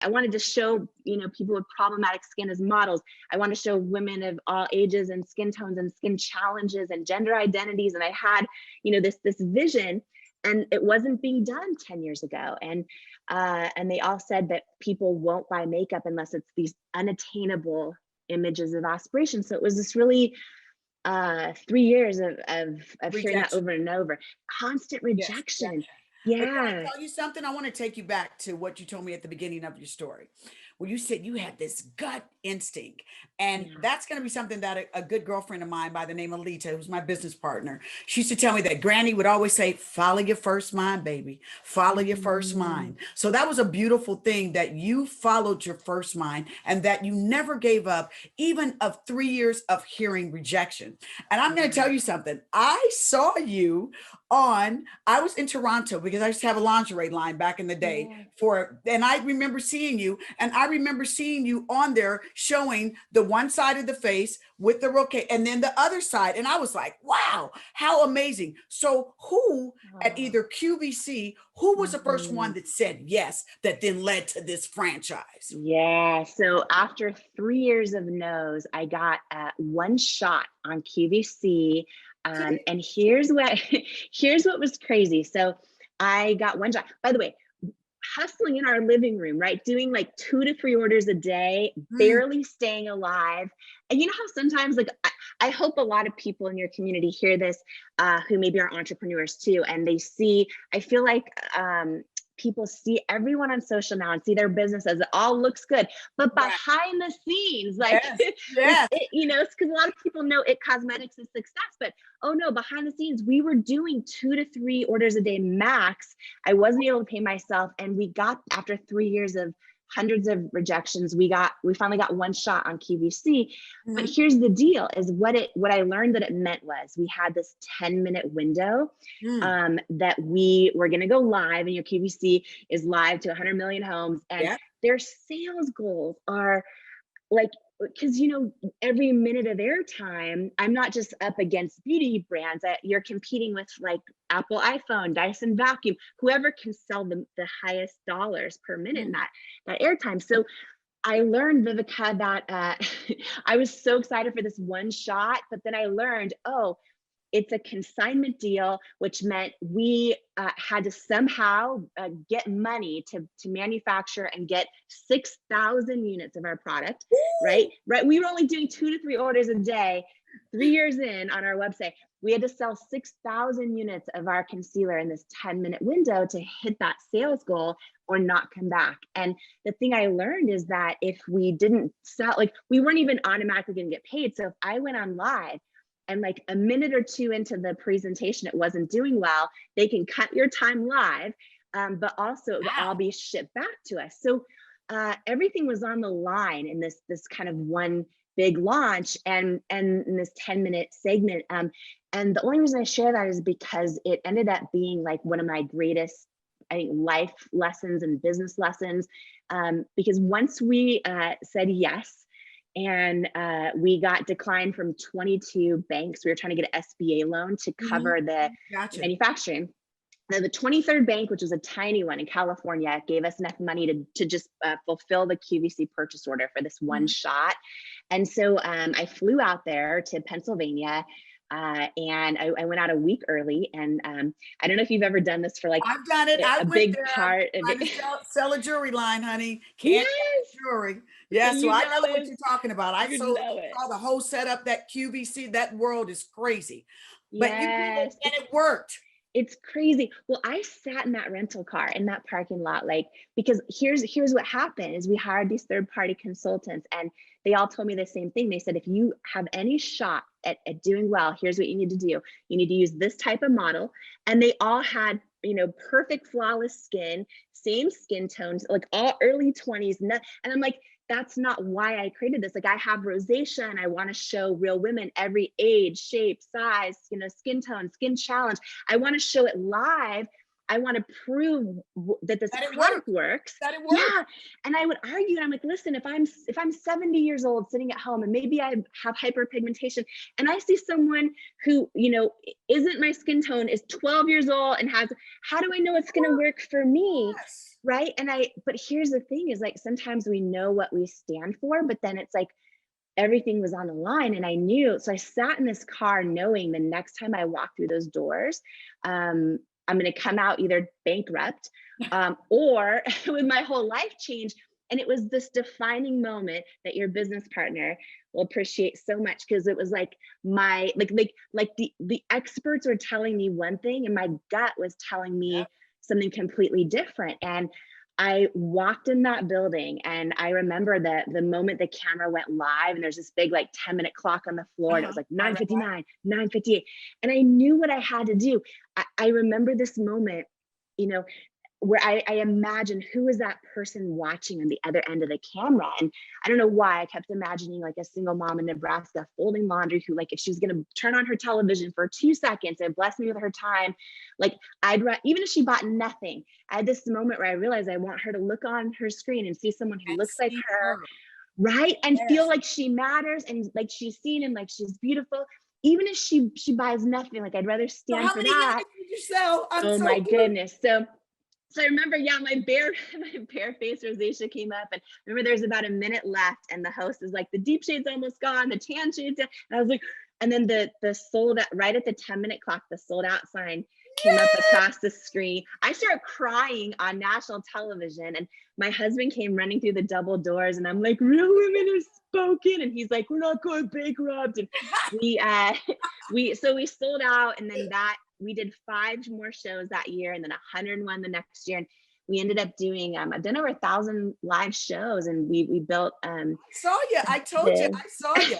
I wanted to show, people with problematic skin as models. I want to show women of all ages and skin tones and skin challenges and gender identities. And I had, this vision, and it wasn't being done 10 years ago. And they all said that people won't buy makeup unless it's these unattainable images of aspiration. So it was this really 3 years of hearing that over and over, constant Yes, rejection. but can I Yeah. tell you something? I want to take you back to what you told me at the beginning of your story, where you said you had this gut instinct. And Yeah. that's going to be something that a good girlfriend of mine by the name of Lita, who's my business partner, she used to tell me that Granny would always say, follow your first mind, baby. Follow your first Mhm. mind. So that was a beautiful thing that you followed your first mind and that you never gave up, even of 3 years of hearing rejection. And I'm going to tell Yeah. you something. I saw you I was in Toronto because I used to have a lingerie line back in the day Yeah. and I remember seeing you, and I remember seeing you on there showing the one side of the face with the roquet and then the other side. And I was like, wow, how amazing. So who at Oh. either QVC, who was the first one Mhm. that said yes, that then led to this franchise? Yeah. So after 3 years of no's, I got one shot on QVC. See? And here's what here's what was crazy. So I got one shot. By the way, hustling in our living room, right? Doing like 2 to 3 orders a day, Mm, barely staying alive. And you know how sometimes, like, I hope a lot of people in your community hear this, who maybe are entrepreneurs too, and they see, I feel like, people see everyone on social now and see their business as it all looks good, but right. behind the scenes, like, Yes. with Yes. it, it's because a lot of people know it cosmetics is success, but oh no, behind the scenes, we were doing 2 to 3 orders a day max. I wasn't able to pay myself. And we got, after 3 years of hundreds of rejections, we finally got one shot on QVC. But Mhm. here's the deal, is what I learned that it meant was we had this 10-minute window, Mm. that we were going to go live, and your QVC is live to 100 million homes, and Yeah. their sales goals are like, because every minute of airtime, I'm not just up against beauty brands, that you're competing with, like, Apple iPhone, Dyson vacuum, whoever can sell the highest dollars per minute in Mm. that airtime. So I learned, Vivica, that I was so excited for this one shot, but then I learned, oh, it's a consignment deal, which meant we had to somehow get money to manufacture and get 6,000 units of our product, right? Ooh. Right. We were only doing 2 to 3 orders a day. 3 years in on our website, we had to sell 6,000 units of our concealer in this 10-minute window to hit that sales goal or not come back. And the thing I learned is that if we didn't sell, like, we weren't even automatically going to get paid. So if I went on live and, like, a minute or two into the presentation it wasn't doing well, they can cut your time live, but also it would all Wow. be shipped back to us. So everything was on the line in this kind of one big launch, and in this 10-minute segment. And the only reason I share that is because it ended up being like one of my greatest, I think, life lessons and business lessons, because once we said yes, and we got declined from 22 banks. We were trying to get an SBA loan to Mhm. cover the Gotcha. manufacturing. Now, the 23rd bank, which was a tiny one in California, gave us enough money to just fulfill the QVC purchase order for this one Mhm. shot. And so I flew out there to Pennsylvania, and I went out a week early. And I don't know if you've ever done this for, like, I've done it. I a went big there. I was part of trying it. to sell a jewelry line, honey. Can't Yes. catch jewelry. So Yeah, so you I know know what this, you're talking about. I you know it. saw the whole setup, that QVC, that world is crazy. But you did it Yes. and it worked. It's crazy. Well, I sat in that rental car in that parking lot, like, because here's what happened is we hired these third-party consultants, and they all told me the same thing. They said, if you have any shot at doing well, here's what you need to do. You need to use this type of model. And they all had, perfect flawless skin, same skin tones, like all early 20s. And I'm like, that's not why I created this. Like, I have rosacea and I want to show real women, every age, shape, size, skin tone, skin challenge. I want to show it live. I want to prove that this That it product worked. works. That it worked. Yeah. And I would argue, and I'm like, listen, if I'm 70 years old sitting at home and maybe I have hyperpigmentation and I see someone who, isn't my skin tone, is 12 years old and how do I know it's going to work for me? Yes. Right. But here's the thing is like, sometimes we know what we stand for, but then it's like, everything was on the line and I knew. So I sat in this car knowing the next time I walk through those doors, I'm going to come out either bankrupt or with my whole life change. And it was this defining moment that your business partner will appreciate so much, because it was like the experts were telling me one thing and my gut was telling me Yep. something completely different. And I walked in that building and I remember that the moment the camera went live and there's this big like 10-minute clock on the floor and it was like My red light. 9:59, 9:58. And I knew what I had to do. I remember this moment, where I imagine who is that person watching on the other end of the camera. And I don't know why I kept imagining like a single mom in Nebraska folding laundry who, like, if she was going to turn on her television for 2 seconds and bless me with her time, like even if she bought nothing, I had this moment where I realized I want her to look on her screen and see someone who And looks like see her, her. right? And feel Yes. like she matters and like she's seen and like she's beautiful. Even if she buys nothing, like I'd rather So stand how for many that. units did you sell? I'm Oh so my curious. goodness. So I remember, yeah, my bare face rosacea came up, and I remember there's about a minute left, and the host is like, the deep shade's almost gone, the tan shade's, and I was like, and then the sold out, right at the 10-minute clock, the sold out sign came up across the screen. I started crying on national television, and my husband came running through the double doors, and I'm like, real women have spoken, and he's like, we're not going bankrupt, and we we sold out, and then we did 5 more shows that year and then 101 the next year. And we ended up doing, I've done over 1,000 live shows, and we built Saw you. I told you. the, I saw you.